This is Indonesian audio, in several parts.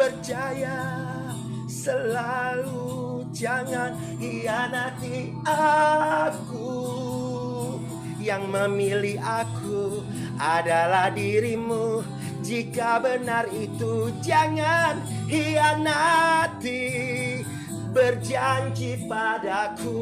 Percaya selalu, jangan hianati aku. Yang memilih aku adalah dirimu. Jika benar itu jangan hianati. Berjanji padaku,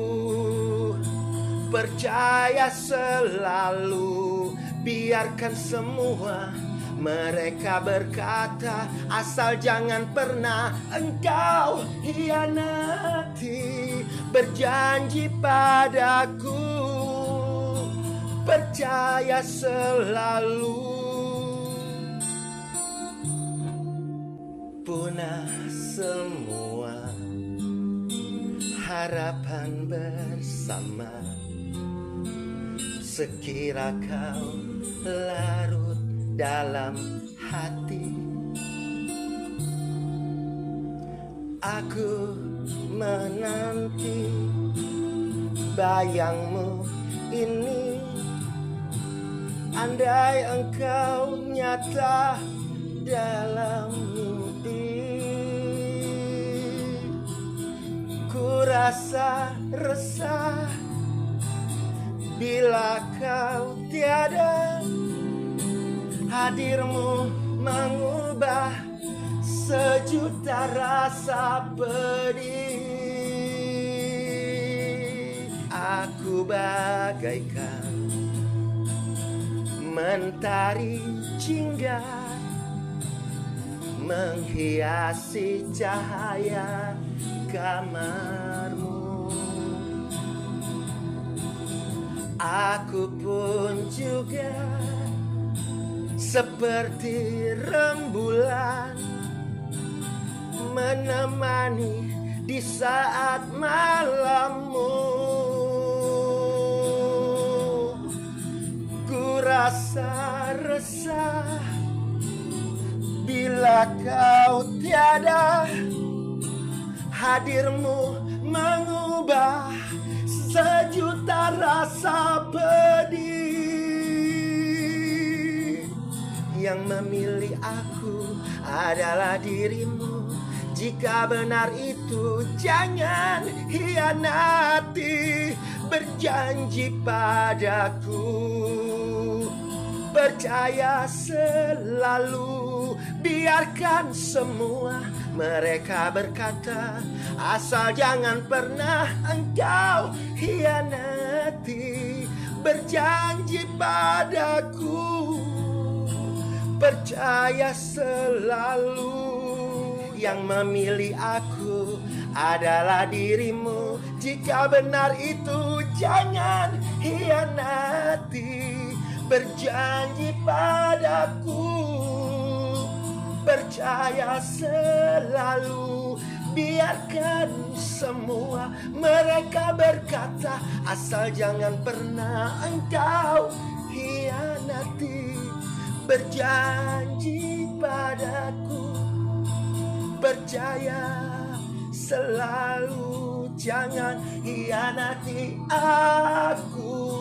percaya selalu. Biarkan semua mereka berkata, asal jangan pernah engkau hianati. Berjanji padaku, percaya selalu. Punah semua harapan bersama, sekira kau larut dalam hati. Aku menanti bayangmu ini. Andai engkau nyata dalam mimpi, ku rasa resah bila kau tiada. Hadirmu mengubah sejuta rasa pedih. Aku bagaikan mentari jingga, menghiasi cahaya kamarmu. Aku pun juga seperti rembulan, menemani di saat malammu. Ku rasa resah bila kau tiada. Hadirmu mengubah sejuta rasa pedih. Yang memilih aku adalah dirimu. Jika benar itu jangan hianati. Berjanji padaku, percaya selalu. Biarkan semua mereka berkata, asal jangan pernah engkau hianati. Berjanji padaku, percaya selalu. Yang memilih aku adalah dirimu. Jika benar itu jangan hianati. Berjanji padaku, percaya selalu. Biarkan semua mereka berkata, asal jangan pernah engkau hianati. Berjanji padaku, percaya selalu, jangan hianati aku.